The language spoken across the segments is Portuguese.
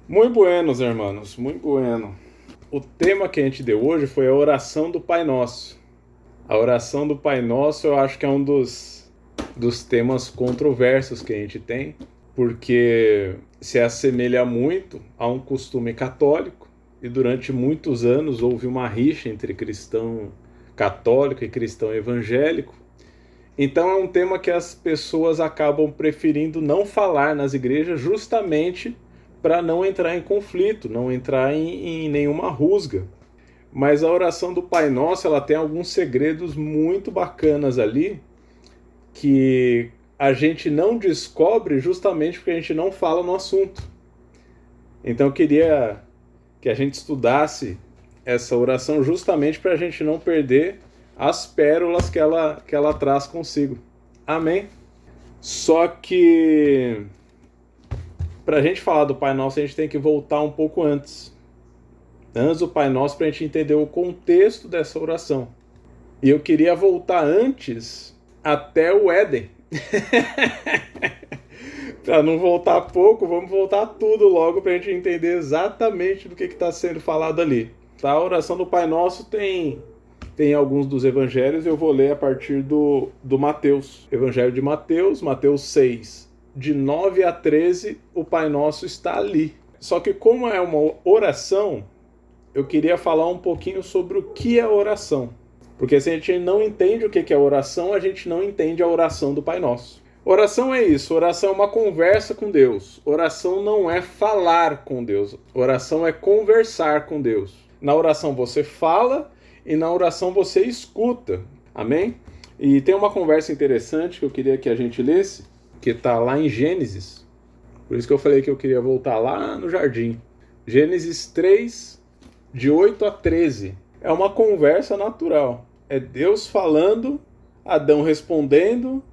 Muito buenos, hermanos, muito bueno. O tema que a gente deu hoje foi a oração do Pai Nosso. A oração do Pai Nosso eu acho que é um dos temas controversos que a gente tem, porque se assemelha muito a um costume católico, e durante muitos anos houve uma rixa entre cristão católico e cristão evangélico. Então é um tema que as pessoas acabam preferindo não falar nas igrejas justamente para não entrar em conflito, não entrar em nenhuma rusga. Mas a oração do Pai Nosso, ela tem alguns segredos muito bacanas ali que a gente não descobre justamente porque a gente não fala no assunto. Então eu queria que a gente estudasse essa oração justamente para a gente não perder as pérolas que ela traz consigo. Amém? Só que para a gente falar do Pai Nosso, a gente tem que voltar um pouco antes. Antes do Pai Nosso, para a gente entender o contexto dessa oração. E eu queria voltar antes até o Éden. Para não voltar pouco, vamos voltar tudo logo para a gente entender exatamente do que está sendo falado ali. Tá? A oração do Pai Nosso tem alguns dos evangelhos, eu vou ler a partir do Mateus. Evangelho de Mateus, Mateus 6, de 9 a 13, o Pai Nosso está ali. Só que como é uma oração, eu queria falar um pouquinho sobre o que é oração. Porque se a gente não entende o que é oração, a gente não entende a oração do Pai Nosso. Oração é isso, oração é uma conversa com Deus. Oração não é falar com Deus, oração é conversar com Deus. Na oração você fala e na oração você escuta, amém? E tem uma conversa interessante que eu queria que a gente lesse, que está lá em Gênesis. Por isso que eu falei que eu queria voltar lá no jardim. Gênesis 3, de 8 a 13. É uma conversa natural. É Deus falando, Adão respondendo.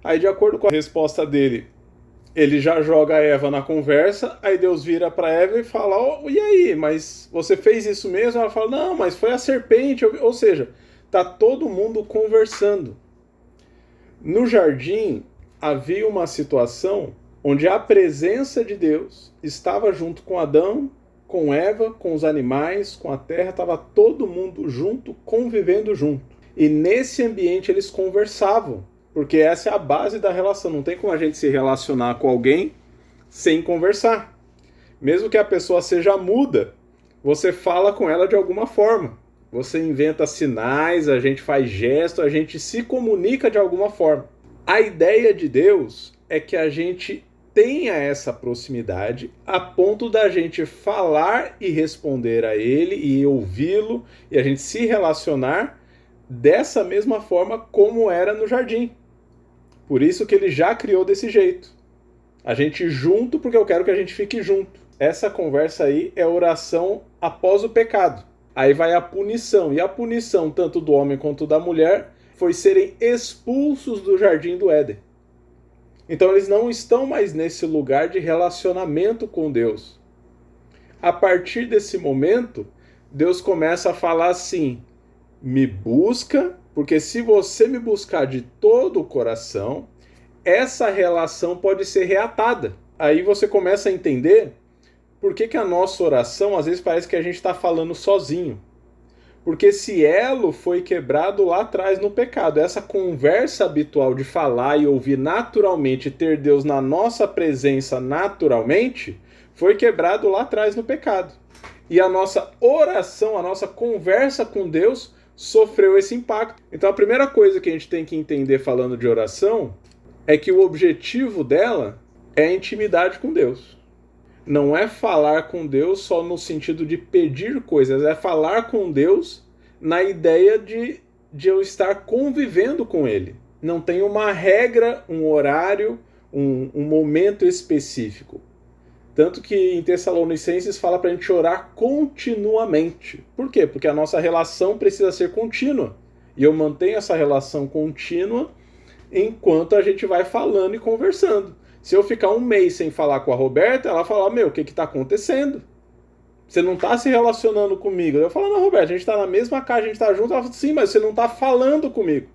Aí, de acordo com a resposta dele, ele já joga a Eva na conversa. Aí Deus vira para Eva e fala: oh, e aí, mas você fez isso mesmo? Ela fala: não, mas foi a serpente. Ou seja, tá todo mundo conversando. No jardim havia uma situação onde a presença de Deus estava junto com Adão, com Eva, com os animais, com a terra, estava todo mundo junto, convivendo junto. E nesse ambiente eles conversavam, porque essa é a base da relação. Não tem como a gente se relacionar com alguém sem conversar. Mesmo que a pessoa seja muda, você fala com ela de alguma forma. Você inventa sinais, a gente faz gesto, a gente se comunica de alguma forma. A ideia de Deus é que a gente tenha essa proximidade a ponto da gente falar e responder a ele e ouvi-lo e a gente se relacionar dessa mesma forma como era no jardim. Por isso que ele já criou desse jeito. A gente junto porque eu quero que a gente fique junto. Essa conversa aí é oração após o pecado. Aí vai a punição. E a punição tanto do homem quanto da mulher foi serem expulsos do jardim do Éden. Então eles não estão mais nesse lugar de relacionamento com Deus. A partir desse momento, Deus começa a falar assim: me busca, porque se você me buscar de todo o coração, essa relação pode ser reatada. Aí você começa a entender por que a nossa oração, às vezes parece que a gente está falando sozinho. Porque esse elo foi quebrado lá atrás no pecado. Essa conversa habitual de falar e ouvir naturalmente, ter Deus na nossa presença naturalmente, foi quebrado lá atrás no pecado. E a nossa oração, a nossa conversa com Deus sofreu esse impacto. Então a primeira coisa que a gente tem que entender falando de oração é que o objetivo dela é a intimidade com Deus. Não é falar com Deus só no sentido de pedir coisas, é falar com Deus na ideia de eu estar convivendo com Ele. Não tem uma regra, um horário, um momento específico. Tanto que em Tessalonicenses fala para a gente orar continuamente. Por quê? Porque a nossa relação precisa ser contínua. E eu mantenho essa relação contínua enquanto a gente vai falando e conversando. Se eu ficar um mês sem falar com a Roberta, ela fala: meu, o que está acontecendo? Você não está se relacionando comigo. Eu falo: não, Roberta, a gente está na mesma casa, a gente está junto. Ela fala: sim, mas você não está falando comigo.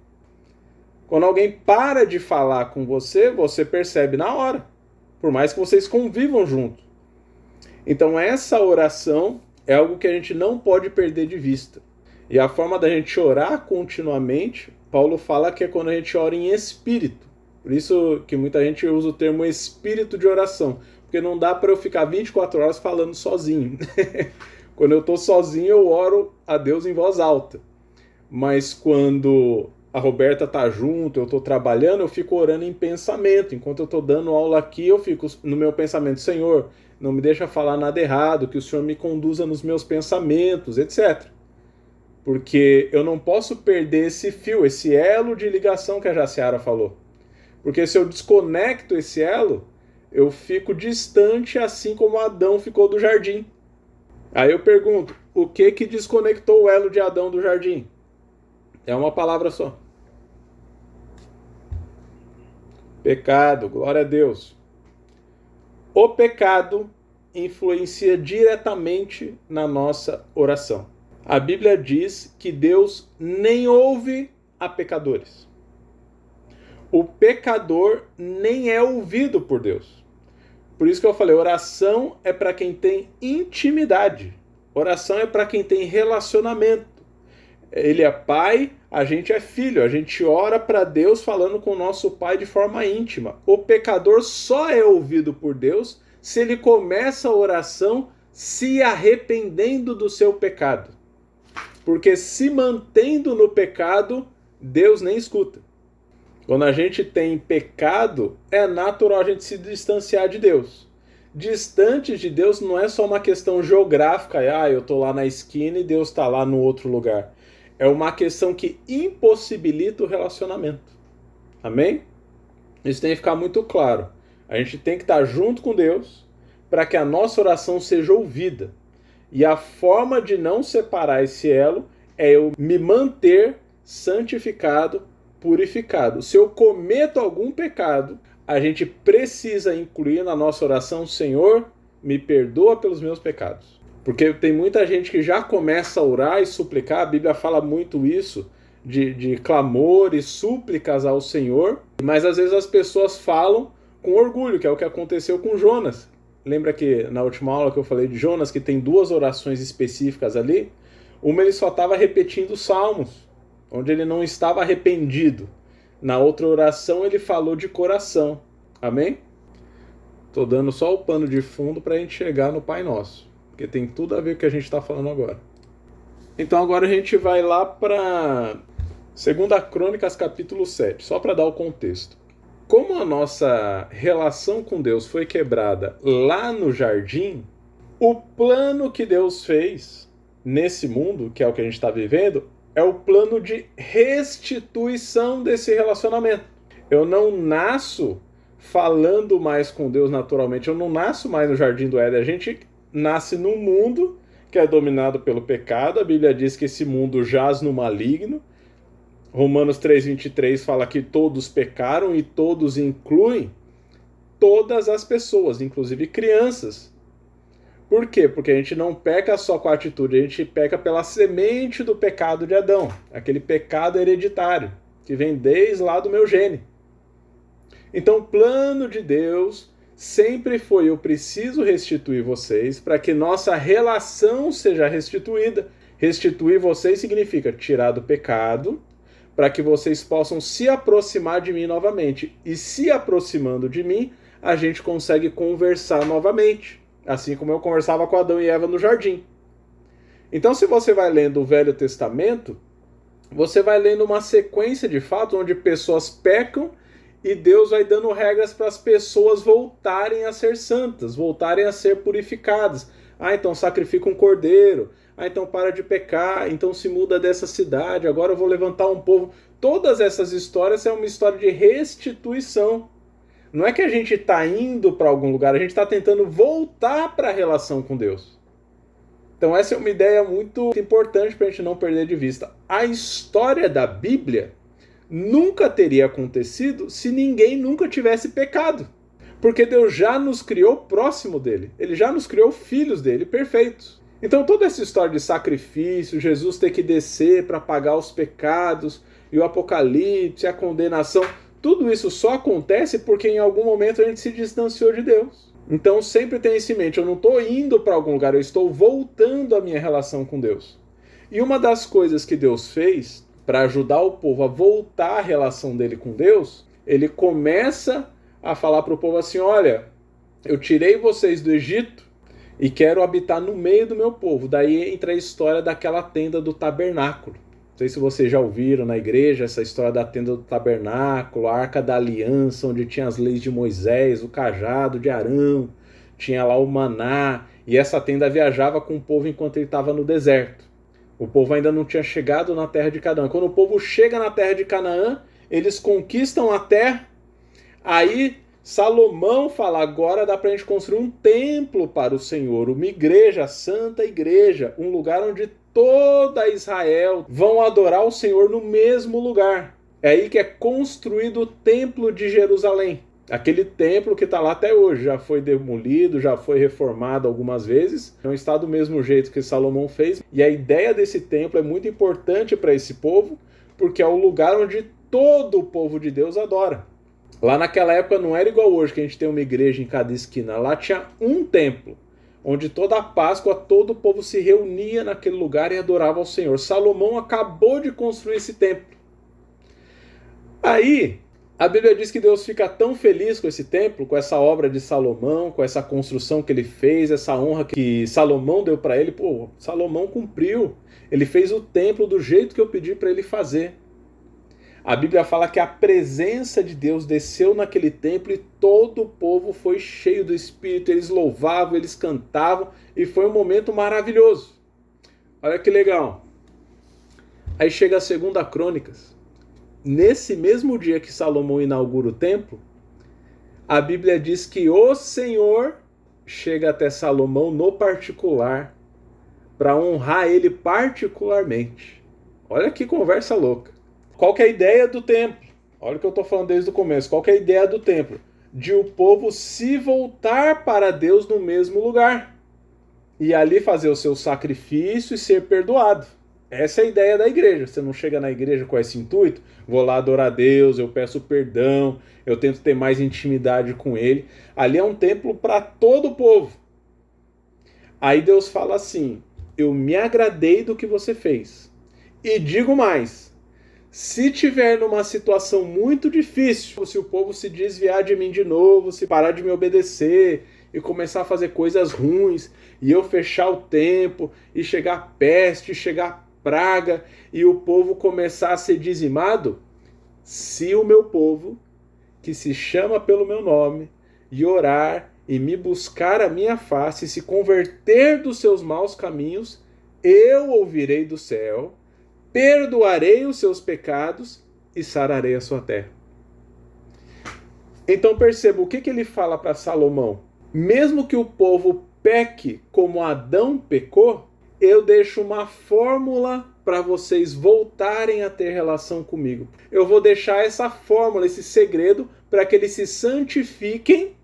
Quando alguém para de falar com você, você percebe na hora. Por mais que vocês convivam junto. Então essa oração é algo que a gente não pode perder de vista. E a forma da gente orar continuamente, Paulo fala que é quando a gente ora em espírito. Por isso que muita gente usa o termo espírito de oração, porque não dá para eu ficar 24 horas falando sozinho. Quando eu estou sozinho, eu oro a Deus em voz alta. Mas quando a Roberta está junto, eu estou trabalhando, eu fico orando em pensamento. Enquanto eu estou dando aula aqui, eu fico no meu pensamento: Senhor, não me deixa falar nada errado, que o Senhor me conduza nos meus pensamentos, etc. Porque eu não posso perder esse fio, esse elo de ligação que a Jaciara falou. Porque se eu desconecto esse elo, eu fico distante, assim como Adão ficou do jardim. Aí eu pergunto, o que desconectou o elo de Adão do jardim? É uma palavra só. Pecado, glória a Deus. O pecado influencia diretamente na nossa oração. A Bíblia diz que Deus nem ouve a pecadores. O pecador nem é ouvido por Deus. Por isso que eu falei, oração é para quem tem intimidade. Oração é para quem tem relacionamento. Ele é pai, a gente é filho. A gente ora para Deus falando com o nosso pai de forma íntima. O pecador só é ouvido por Deus se ele começa a oração se arrependendo do seu pecado. Porque se mantendo no pecado, Deus nem escuta. Quando a gente tem pecado, é natural a gente se distanciar de Deus. Distante de Deus não é só uma questão geográfica, eu estou lá na esquina e Deus está lá no outro lugar. É uma questão que impossibilita o relacionamento. Amém? Isso tem que ficar muito claro. A gente tem que estar junto com Deus para que a nossa oração seja ouvida. E a forma de não separar esse elo é eu me manter santificado, purificado. Se eu cometo algum pecado, a gente precisa incluir na nossa oração: Senhor, me perdoa pelos meus pecados. Porque tem muita gente que já começa a orar e suplicar, a Bíblia fala muito isso, de clamor e súplicas ao Senhor, mas às vezes as pessoas falam com orgulho, que é o que aconteceu com Jonas. Lembra que na última aula que eu falei de Jonas, que tem duas orações específicas ali? Uma ele só estava repetindo os salmos, onde ele não estava arrependido. Na outra oração ele falou de coração. Amém? Estou dando só o pano de fundo para a gente chegar no Pai Nosso, porque tem tudo a ver com o que a gente está falando agora. Então agora a gente vai lá para 2 Crônicas capítulo 7, só para dar o contexto. Como a nossa relação com Deus foi quebrada lá no jardim, o plano que Deus fez nesse mundo, que é o que a gente está vivendo, é o plano de restituição desse relacionamento. Eu não nasço falando mais com Deus naturalmente, eu não nasço mais no jardim do Éden. A gente nasce num mundo que é dominado pelo pecado. A Bíblia diz que esse mundo jaz no maligno. Romanos 3,23 fala que todos pecaram, e todos incluem todas as pessoas, inclusive crianças. Por quê? Porque a gente não peca só com a atitude, a gente peca pela semente do pecado de Adão, aquele pecado hereditário, que vem desde lá do meu gene. Então o plano de Deus sempre foi: eu preciso restituir vocês para que nossa relação seja restituída. Restituir vocês significa tirar do pecado, para que vocês possam se aproximar de mim novamente. E se aproximando de mim, a gente consegue conversar novamente. Assim como eu conversava com Adão e Eva no jardim. Então, se você vai lendo o Velho Testamento, você vai lendo uma sequência de fatos onde pessoas pecam e Deus vai dando regras para as pessoas voltarem a ser santas, voltarem a ser purificadas. Então sacrifica um cordeiro. Então para de pecar. Então se muda dessa cidade. Agora eu vou levantar um povo. Todas essas histórias é uma história de restituição. Não é que a gente está indo para algum lugar, a gente está tentando voltar para a relação com Deus. Então essa é uma ideia muito importante para a gente não perder de vista. A história da Bíblia nunca teria acontecido se ninguém nunca tivesse pecado. Porque Deus já nos criou próximo dele. Ele já nos criou filhos dele perfeitos. Então toda essa história de sacrifício, Jesus ter que descer para pagar os pecados, e o Apocalipse, a condenação, tudo isso só acontece porque em algum momento a gente se distanciou de Deus. Então sempre tenha isso em mente, eu não estou indo para algum lugar, eu estou voltando a minha relação com Deus. E uma das coisas que Deus fez para ajudar o povo a voltar à relação dele com Deus, ele começa a falar para o povo assim, olha, eu tirei vocês do Egito e quero habitar no meio do meu povo. Daí entra a história daquela tenda do tabernáculo. Não sei se vocês já ouviram na igreja essa história da tenda do tabernáculo, a arca da aliança, onde tinha as leis de Moisés, o cajado de Arão, tinha lá o maná, e essa tenda viajava com o povo enquanto ele estava no deserto. O povo ainda não tinha chegado na terra de Canaã. Quando o povo chega na terra de Canaã, eles conquistam a terra, aí Salomão fala, agora dá para a gente construir um templo para o Senhor, uma igreja, a santa igreja, um lugar onde toda Israel vão adorar o Senhor no mesmo lugar. É aí que é construído o templo de Jerusalém. Aquele templo que está lá até hoje, já foi demolido, já foi reformado algumas vezes, não está do mesmo jeito que Salomão fez. E a ideia desse templo é muito importante para esse povo, porque é o lugar onde todo o povo de Deus adora. Lá naquela época não era igual hoje, que a gente tem uma igreja em cada esquina. Lá tinha um templo, onde toda a Páscoa todo o povo se reunia naquele lugar e adorava ao Senhor. Salomão acabou de construir esse templo. Aí, a Bíblia diz que Deus fica tão feliz com esse templo, com essa obra de Salomão, com essa construção que ele fez, essa honra que Salomão deu para ele. Pô, Salomão cumpriu. Ele fez o templo do jeito que eu pedi para ele fazer. A Bíblia fala que a presença de Deus desceu naquele templo e todo o povo foi cheio do Espírito. Eles louvavam, eles cantavam e foi um momento maravilhoso. Olha que legal. Aí chega a 2 Crônicas. Nesse mesmo dia que Salomão inaugura o templo, a Bíblia diz que o Senhor chega até Salomão no particular para honrar ele particularmente. Olha que conversa louca. Qual que é a ideia do templo? Olha o que eu estou falando desde o começo. Qual que é a ideia do templo? De o povo se voltar para Deus no mesmo lugar. E ali fazer o seu sacrifício e ser perdoado. Essa é a ideia da igreja. Você não chega na igreja com esse intuito, vou lá adorar a Deus, eu peço perdão, eu tento ter mais intimidade com Ele. Ali é um templo para todo o povo. Aí Deus fala assim, eu me agradei do que você fez. E digo mais, se tiver numa situação muito difícil, se o povo se desviar de mim de novo, se parar de me obedecer e começar a fazer coisas ruins, e eu fechar o tempo, e chegar peste, chegar praga, e o povo começar a ser dizimado, se o meu povo, que se chama pelo meu nome, e orar e me buscar a minha face, e se converter dos seus maus caminhos, eu ouvirei do céu, perdoarei os seus pecados e sararei a sua terra. Então perceba o que ele fala para Salomão. Mesmo que o povo peque como Adão pecou, eu deixo uma fórmula para vocês voltarem a ter relação comigo. Eu vou deixar essa fórmula, esse segredo, para que eles se santifiquem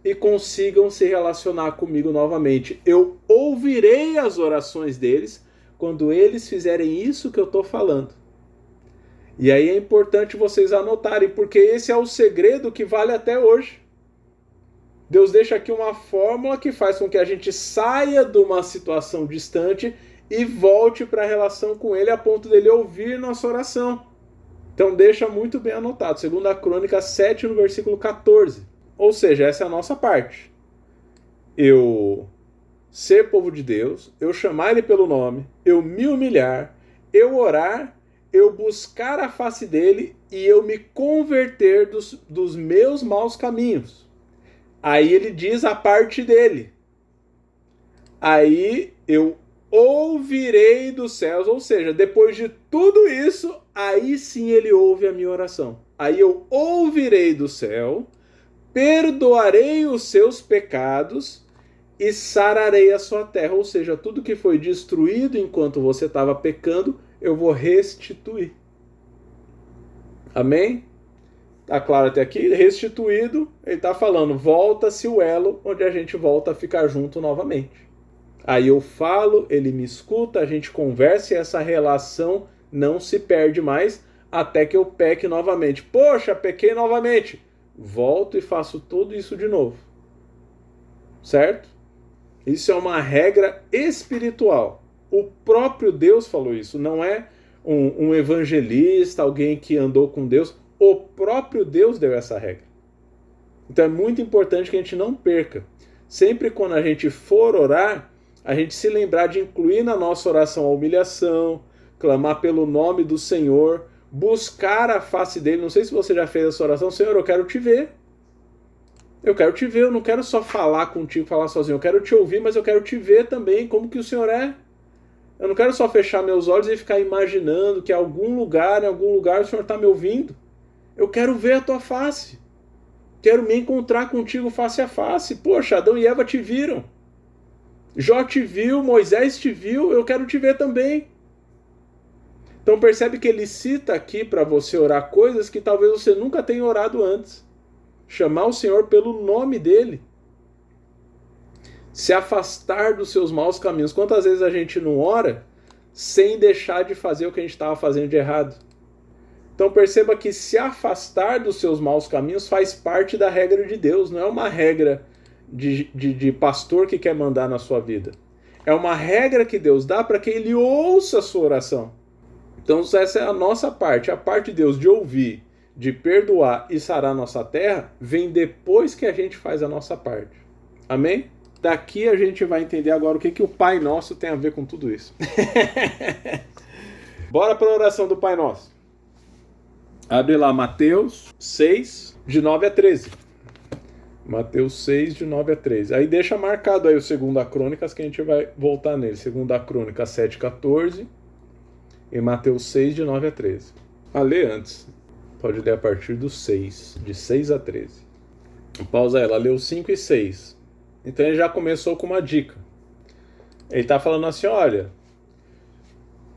e consigam se relacionar comigo novamente. Eu ouvirei as orações deles quando eles fizerem isso que eu estou falando. E aí é importante vocês anotarem, porque esse é o segredo que vale até hoje. Deus deixa aqui uma fórmula que faz com que a gente saia de uma situação distante e volte para a relação com Ele a ponto dele ouvir nossa oração. Então deixa muito bem anotado, 2 Crônicas 7, no versículo 14. Ou seja, essa é a nossa parte. Eu ser povo de Deus, eu chamar Ele pelo nome, eu me humilhar, eu orar, eu buscar a face dEle e eu me converter dos meus maus caminhos. Aí ele diz a parte dele. Aí eu ouvirei dos céus, ou seja, depois de tudo isso, aí sim ele ouve a minha oração. Aí eu ouvirei do céu, perdoarei os seus pecados e sararei a sua terra. Ou seja, tudo que foi destruído enquanto você estava pecando, eu vou restituir. Amém? Tá claro até aqui? Restituído, ele está falando, volta-se o elo onde a gente volta a ficar junto novamente. Aí eu falo, ele me escuta, a gente conversa e essa relação não se perde mais até que eu peque novamente. Poxa, pequei novamente. Volto e faço tudo isso de novo. certo? Isso é uma regra espiritual. O próprio Deus falou isso, não é um evangelista, alguém que andou com Deus. O próprio Deus deu essa regra. Então é muito importante que a gente não perca. Sempre quando a gente for orar, a gente se lembrar de incluir na nossa oração a humilhação, clamar pelo nome do Senhor, buscar a face dele. Não sei se você já fez essa oração. Senhor, eu quero te ver. Eu quero te ver, eu não quero só falar contigo, falar sozinho. Eu quero te ouvir, mas eu quero te ver também, como que o Senhor é. Eu não quero só fechar meus olhos e ficar imaginando que em algum lugar o Senhor está me ouvindo. Eu quero ver a tua face. Quero me encontrar contigo face a face. Poxa, Adão e Eva te viram. Jó te viu, Moisés te viu, eu quero te ver também. Então percebe que ele cita aqui para você orar coisas que talvez você nunca tenha orado antes. Chamar o Senhor pelo nome dele. Se afastar dos seus maus caminhos. Quantas vezes a gente não ora sem deixar de fazer o que a gente estava fazendo de errado? Então perceba que se afastar dos seus maus caminhos faz parte da regra de Deus. Não é uma regra de pastor que quer mandar na sua vida. É uma regra que Deus dá para que ele ouça a sua oração. Então essa é a nossa parte. A parte de Deus de ouvir, de perdoar e sarar a nossa terra, vem depois que a gente faz a nossa parte. Amém? Daqui a gente vai entender agora o que o Pai Nosso tem a ver com tudo isso. Bora para a oração do Pai Nosso. Abre lá Mateus 6, de 9 a 13. Mateus 6, de 9 a 13. Aí deixa marcado aí o 2 Crônicas, que a gente vai voltar nele. 2 Crônicas 7, 14 e Mateus 6, de 9 a 13. A ler antes. Pode ler a partir do 6, de 6 a 13. Pausa ela, leu 5 e 6. Então ele já começou com uma dica. Ele está falando assim, olha,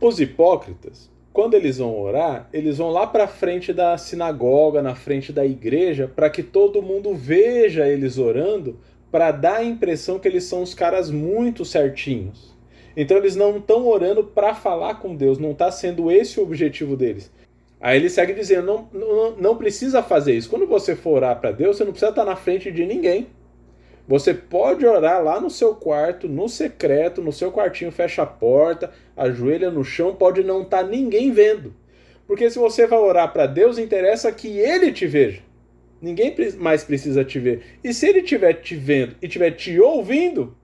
os hipócritas, quando eles vão orar, eles vão lá para frente da sinagoga, na frente da igreja, para que todo mundo veja eles orando, para dar a impressão que eles são os caras muito certinhos. Então eles não estão orando para falar com Deus, não está sendo esse o objetivo deles. Aí ele segue dizendo, não precisa fazer isso. Quando você for orar para Deus, você não precisa estar na frente de ninguém. Você pode orar lá no seu quarto, no secreto, no seu quartinho, fecha a porta, ajoelha no chão, pode não estar ninguém vendo. Porque se você vai orar para Deus, interessa que Ele te veja. Ninguém mais precisa te ver. E se Ele estiver te vendo e estiver te ouvindo,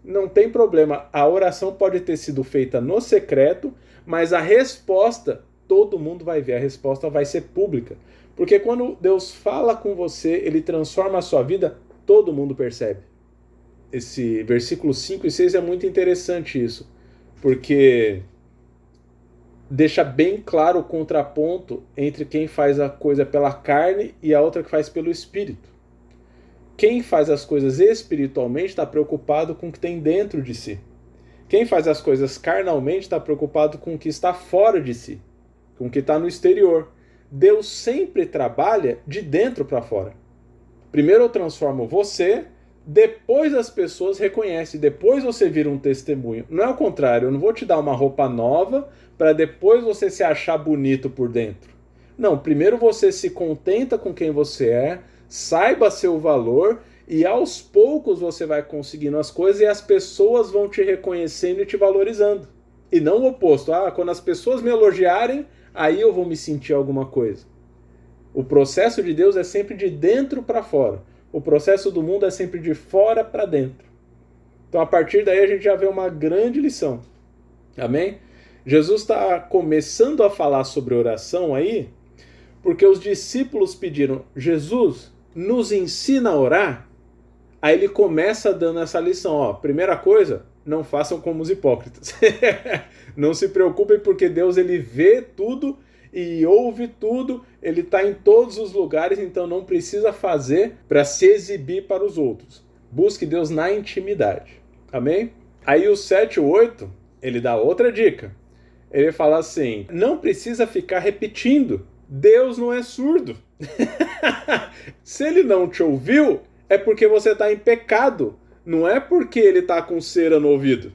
não tem problema. A oração pode ter sido feita no secreto, mas a resposta, todo mundo vai ver. A resposta vai ser pública. Porque quando Deus fala com você, Ele transforma a sua vida, todo mundo percebe. Esse versículo 5 e 6 é muito interessante isso, porque deixa bem claro o contraponto entre quem faz a coisa pela carne e a outra que faz pelo Espírito. Quem faz as coisas espiritualmente está preocupado com o que tem dentro de si. Quem faz as coisas carnalmente está preocupado com o que está fora de si, com o que está no exterior. Deus sempre trabalha de dentro para fora. Primeiro eu transformo você, depois as pessoas reconhecem, depois você vira um testemunho. Não é o contrário, eu não vou te dar uma roupa nova para depois você se achar bonito por dentro. Não, primeiro você se contenta com quem você é, saiba seu valor e aos poucos você vai conseguindo as coisas e as pessoas vão te reconhecendo e te valorizando. E não o oposto, quando as pessoas me elogiarem, aí eu vou me sentir alguma coisa. O processo de Deus é sempre de dentro para fora. O processo do mundo é sempre de fora para dentro. Então, a partir daí, a gente já vê uma grande lição. Amém? Jesus está começando a falar sobre oração aí, porque os discípulos pediram, Jesus, nos ensina a orar? Aí ele começa dando essa lição. Primeira coisa, não façam como os hipócritas. Não se preocupem, porque Deus ele vê tudo e ouve tudo, ele está em todos os lugares, então não precisa fazer para se exibir para os outros. Busque Deus na intimidade. Amém? Aí o 7 e 8, ele dá outra dica. Ele fala assim, não precisa ficar repetindo, Deus não é surdo. Se ele não te ouviu, é porque você está em pecado, não é porque ele está com cera no ouvido.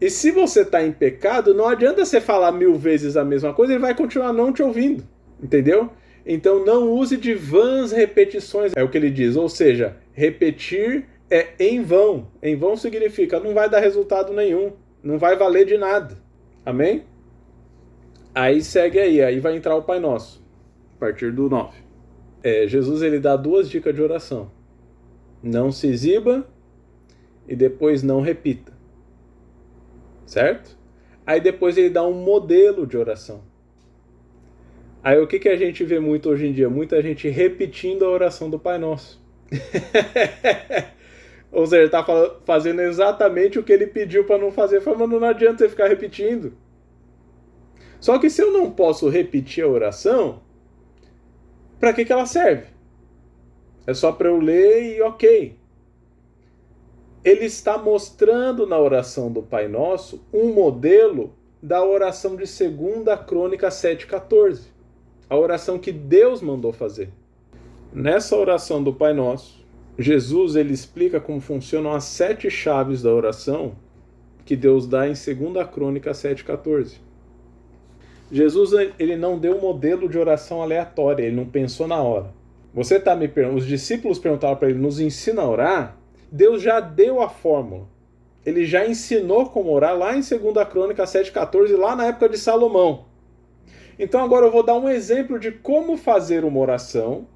E se você está em pecado, não adianta você falar 1000 vezes a mesma coisa, ele vai continuar não te ouvindo, entendeu? Então não use de vãs repetições, é o que ele diz, ou seja, repetir é em vão. Em vão significa não vai dar resultado nenhum, não vai valer de nada. Amém? Aí segue aí vai entrar o Pai Nosso, a partir do 9. Jesus ele dá 2 dicas de oração. Não se exiba e depois não repita. Certo? Aí depois ele dá um modelo de oração. Aí o que a gente vê muito hoje em dia? Muita gente repetindo a oração do Pai Nosso. Ou seja, ele está fazendo exatamente o que ele pediu para não fazer. Fala, mas não adianta você ficar repetindo. Só que se eu não posso repetir a oração, para que ela serve? É só para eu ler e ok. Ele está mostrando na oração do Pai Nosso um modelo da oração de 2 Crônicas 7,14. A oração que Deus mandou fazer. Nessa oração do Pai Nosso, Jesus ele explica como funcionam as 7 chaves da oração que Deus dá em 2 Crônicas 7,14. Jesus ele não deu um modelo de oração aleatória, ele não pensou na hora. Você está me perguntando, os discípulos perguntaram para ele, nos ensina a orar? Deus já deu a fórmula. Ele já ensinou como orar lá em 2 Crônicas 7,14, lá na época de Salomão. Então agora eu vou dar um exemplo de como fazer uma oração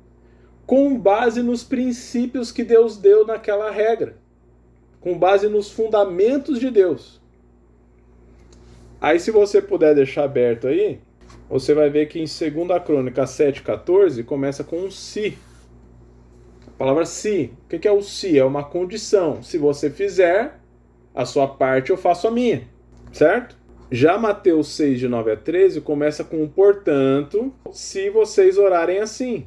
com base nos princípios que Deus deu naquela regra. Com base nos fundamentos de Deus. Aí se você puder deixar aberto aí, você vai ver que em 2 Crônicas 7,14 começa com um se. A palavra se. O que é o se? É uma condição. Se você fizer a sua parte, eu faço a minha. Certo? Já Mateus 6, de 9 a 13, começa com um portanto, se vocês orarem assim.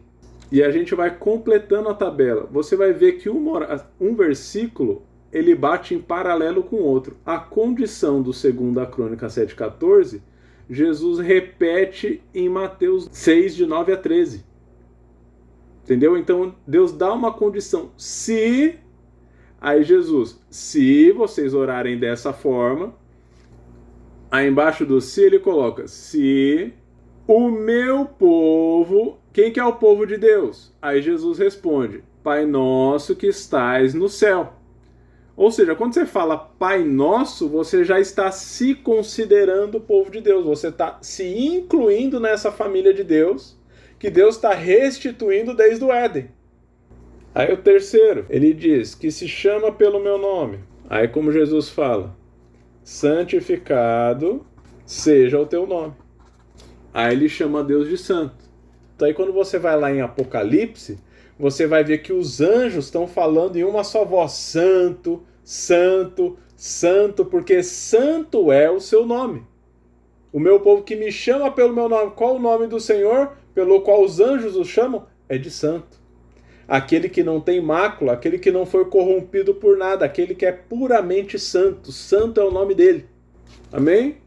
E a gente vai completando a tabela. Você vai ver que um versículo, ele bate em paralelo com o outro. A condição do 2 Crônicas 7,14, Jesus repete em Mateus 6, de 9 a 13. Entendeu? Então, Deus dá uma condição. Se... Aí Jesus, se vocês orarem dessa forma... Aí embaixo do se ele coloca, se o meu povo... Quem que é o povo de Deus? Aí Jesus responde, Pai Nosso que estais no céu. Ou seja, quando você fala Pai Nosso, você já está se considerando o povo de Deus. Você está se incluindo nessa família de Deus, que Deus está restituindo desde o Éden. Aí o terceiro, ele diz que se chama pelo meu nome. Aí como Jesus fala, santificado seja o teu nome. Aí ele chama Deus de santo. Então aí quando você vai lá em Apocalipse, você vai ver que os anjos estão falando em uma só voz, santo, santo, santo, porque santo é o seu nome. O meu povo que me chama pelo meu nome. Qual o nome do Senhor, pelo qual os anjos o chamam? É de santo. Aquele que não tem mácula, aquele que não foi corrompido por nada, aquele que é puramente santo. Santo é o nome dele. Amém?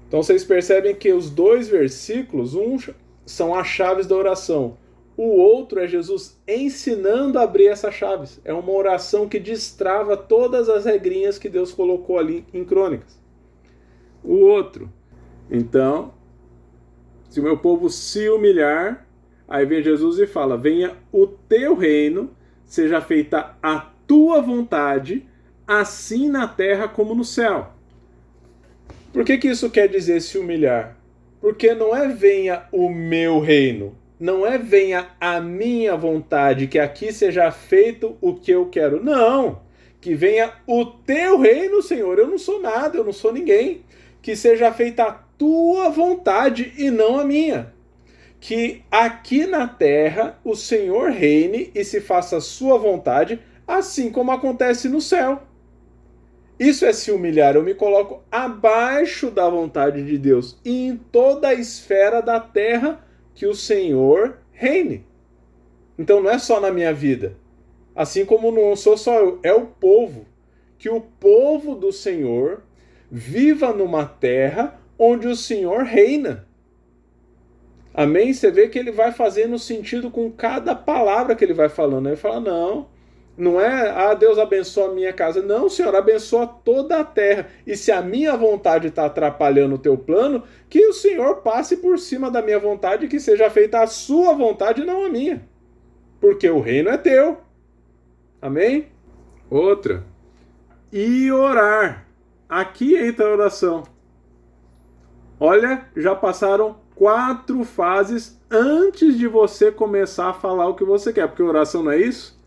Então vocês percebem que os 2 versículos, um são as chaves da oração. O outro é Jesus ensinando a abrir essas chaves. É uma oração que destrava todas as regrinhas que Deus colocou ali em Crônicas. O outro, então, se o meu povo se humilhar, aí vem Jesus e fala, venha o teu reino, seja feita a tua vontade, assim na terra como no céu. Por que isso quer dizer se humilhar? Porque não é venha o meu reino, não é venha a minha vontade, que aqui seja feito o que eu quero. Não, que venha o teu reino, Senhor. Eu não sou nada, eu não sou ninguém. Que seja feita a tua vontade e não a minha. Que aqui na terra o Senhor reine e se faça a sua vontade, assim como acontece no céu. Isso é se humilhar, eu me coloco abaixo da vontade de Deus e em toda a esfera da terra que o Senhor reine. Então não é só na minha vida, assim como não sou só eu, é o povo, que o povo do Senhor viva numa terra onde o Senhor reina. Amém? Você vê que ele vai fazendo sentido com cada palavra que ele vai falando. Ele fala, não é, Deus abençoa a minha casa. Não, Senhor, abençoa toda a terra. E se a minha vontade está atrapalhando o teu plano, que o Senhor passe por cima da minha vontade e que seja feita a sua vontade, não a minha. Porque o reino é teu. Amém? Outra. E orar. Aqui entra a oração. Olha, já passaram 4 fases antes de você começar a falar o que você quer. Porque oração não é isso?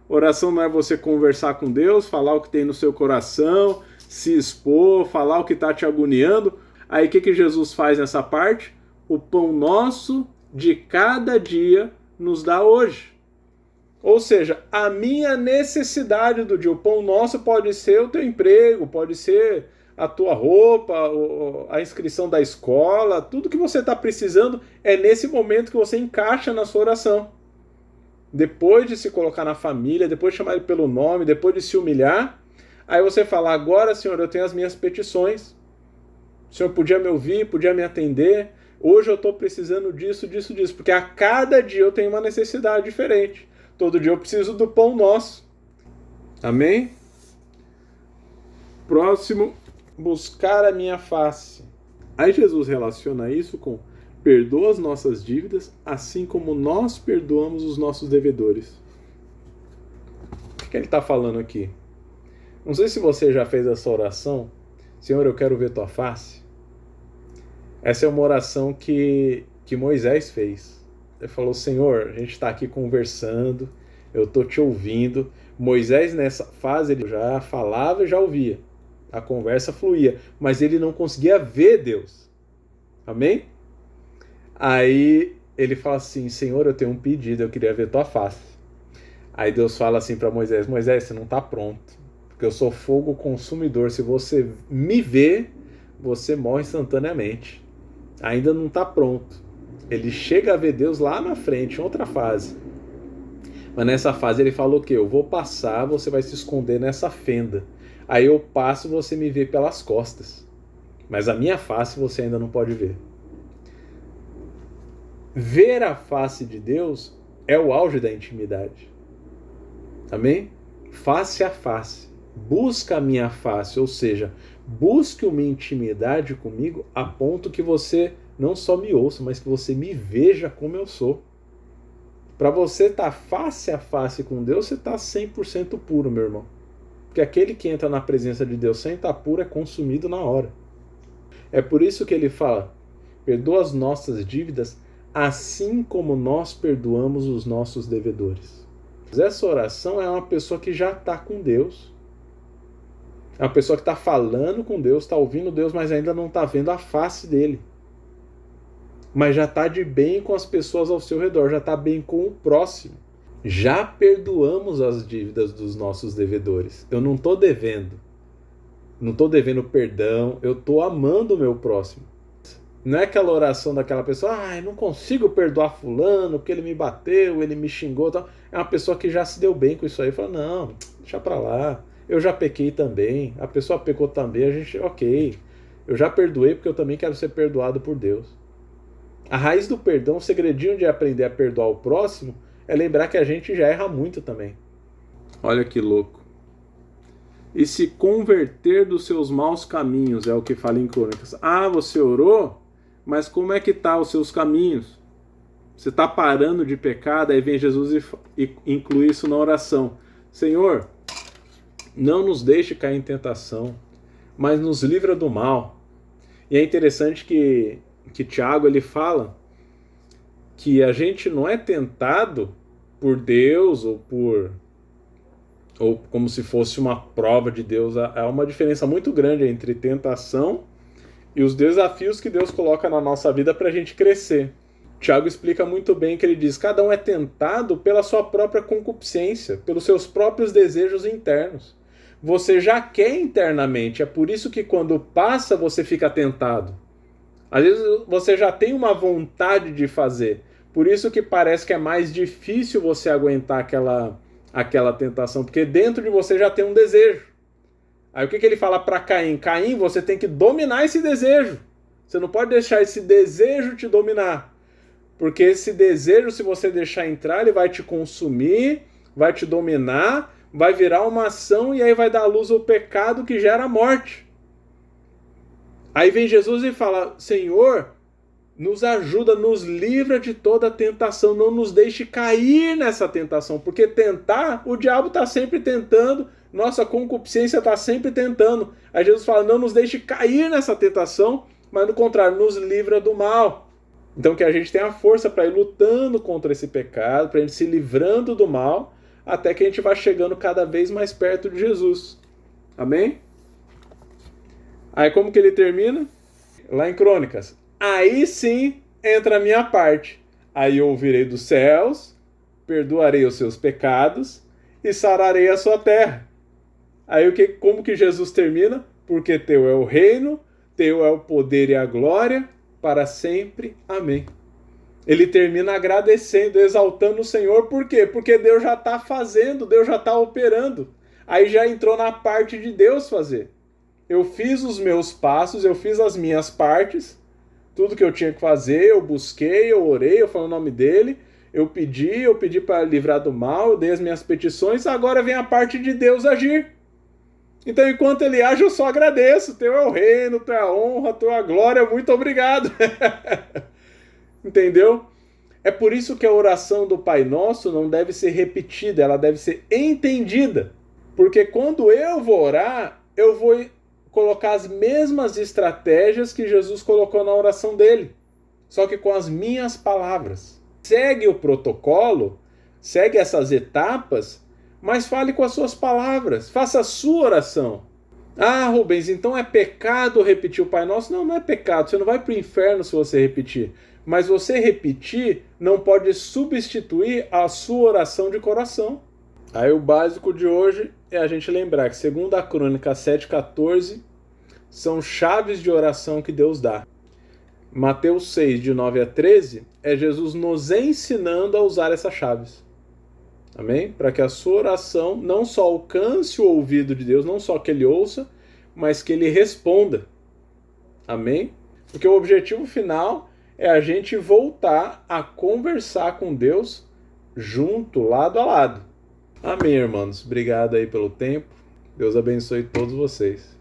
Oração não é você conversar com Deus, falar o que tem no seu coração, se expor, falar o que está te agoniando. Aí o que Jesus faz nessa parte? O pão nosso de cada dia nos dá hoje. Ou seja, a minha necessidade do dia. O pão nosso pode ser o teu emprego, pode ser a tua roupa, a inscrição da escola, tudo que você está precisando é nesse momento que você encaixa na sua oração. Depois de se colocar na família, depois de chamar ele pelo nome, depois de se humilhar, aí você fala, agora, Senhor, eu tenho as minhas petições. O Senhor podia me ouvir, podia me atender. Hoje eu estou precisando disso, disso, disso. Porque a cada dia eu tenho uma necessidade diferente. Todo dia eu preciso do pão nosso. Amém? Próximo, buscar a minha face. Aí Jesus relaciona isso com perdoa as nossas dívidas, assim como nós perdoamos os nossos devedores. O que ele está falando aqui? Não sei se você já fez essa oração. Senhor, eu quero ver tua face. Essa é uma oração que Moisés fez. Ele falou, Senhor, a gente está aqui conversando, eu estou te ouvindo. Moisés, nessa fase, ele já falava e já ouvia. A conversa fluía, mas ele não conseguia ver Deus. Amém? Aí ele fala assim, Senhor, eu tenho um pedido, eu queria ver tua face. Aí Deus fala assim para Moisés, Moisés, você não está pronto, porque eu sou fogo consumidor. Se você me ver, você morre instantaneamente. Ainda não está pronto. Ele chega a ver Deus lá na frente, em outra fase. Mas nessa fase ele falou que eu vou passar, você vai se esconder nessa fenda. Aí eu passo, você me vê pelas costas. Mas a minha face você ainda não pode ver. Ver a face de Deus é o auge da intimidade. Amém? Face a face. Busca a minha face, ou seja, busque uma intimidade comigo a ponto que você não só me ouça, mas que você me veja como eu sou. Para você estar face a face com Deus, você está 100% puro, meu irmão. Porque aquele que entra na presença de Deus sem estar puro é consumido na hora. É por isso que ele fala, perdoa as nossas dívidas, assim como nós perdoamos os nossos devedores. Essa oração é uma pessoa que já está com Deus. É uma pessoa que está falando com Deus, está ouvindo Deus, mas ainda não está vendo a face dele. Mas já está de bem com as pessoas ao seu redor, já está bem com o próximo. Já perdoamos as dívidas dos nossos devedores. Eu não estou devendo. Não estou devendo perdão, eu estou amando o meu próximo. Não é aquela oração daquela pessoa, eu não consigo perdoar fulano, porque ele me bateu, ele me xingou. Tal. É uma pessoa que já se deu bem com isso aí. Fala, não, deixa pra lá. Eu já pequei também, a pessoa pecou também, a gente, ok. Eu já perdoei porque eu também quero ser perdoado por Deus. A raiz do perdão, o segredinho de aprender a perdoar o próximo, é lembrar que a gente já erra muito também. Olha que louco. E se converter dos seus maus caminhos, é o que fala em Crônicas. Você orou? Mas como é que tá os seus caminhos? Você está parando de pecar? Daí vem Jesus e inclui isso na oração. Senhor, não nos deixe cair em tentação, mas nos livra do mal. E é interessante que Tiago ele fala que a gente não é tentado por Deus ou como se fosse uma prova de Deus. Há uma diferença muito grande entre tentação e os desafios que Deus coloca na nossa vida para a gente crescer. Tiago explica muito bem que ele diz, cada um é tentado pela sua própria concupiscência, pelos seus próprios desejos internos. Você já quer internamente, é por isso que quando passa você fica tentado. Às vezes você já tem uma vontade de fazer, por isso que parece que é mais difícil você aguentar aquela tentação, porque dentro de você já tem um desejo. Aí o que ele fala para Caim? Caim, você tem que dominar esse desejo. Você não pode deixar esse desejo te dominar. Porque esse desejo, se você deixar entrar, ele vai te consumir, vai te dominar, vai virar uma ação e aí vai dar à luz ao pecado que gera a morte. Aí vem Jesus e fala, Senhor, nos ajuda, nos livra de toda tentação, não nos deixe cair nessa tentação, porque tentar, o diabo está sempre tentando, Nossa concupiscência está sempre tentando. Aí Jesus fala, não nos deixe cair nessa tentação, mas no contrário, nos livra do mal. Então que a gente tenha a força para ir lutando contra esse pecado, para a gente se livrando do mal, até que a gente vá chegando cada vez mais perto de Jesus. Amém? Aí como que ele termina? Lá em Crônicas. Aí sim entra a minha parte. Aí eu ouvirei dos céus, perdoarei os seus pecados e sararei a sua terra. Aí como que Jesus termina? Porque teu é o reino, teu é o poder e a glória, para sempre. Amém. Ele termina agradecendo, exaltando o Senhor. Por quê? Porque Deus já está fazendo, Deus já está operando. Aí já entrou na parte de Deus fazer. Eu fiz os meus passos, eu fiz as minhas partes, tudo que eu tinha que fazer, eu busquei, eu orei, eu falei o nome dele, eu pedi para livrar do mal, eu dei as minhas petições, agora vem a parte de Deus agir. Então, enquanto ele age, eu só agradeço. Teu é o reino, teu é a honra, teu é a glória, muito obrigado. Entendeu? É por isso que a oração do Pai Nosso não deve ser repetida, ela deve ser entendida. Porque quando eu vou orar, eu vou colocar as mesmas estratégias que Jesus colocou na oração dele, só que com as minhas palavras. Segue o protocolo, segue essas etapas, mas fale com as suas palavras, faça a sua oração. Ah, Rubens, então é pecado repetir o Pai Nosso? Não, não é pecado, você não vai para o inferno se você repetir. Mas você repetir não pode substituir a sua oração de coração. Aí o básico de hoje é a gente lembrar que, segundo a Crônica 7,14, são chaves de oração que Deus dá. Mateus 6, de 9 a 13, é Jesus nos ensinando a usar essas chaves. Amém? Para que a sua oração não só alcance o ouvido de Deus, não só que ele ouça, mas que ele responda. Amém? Porque o objetivo final é a gente voltar a conversar com Deus junto, lado a lado. Amém, irmãos. Obrigado aí pelo tempo. Deus abençoe todos vocês.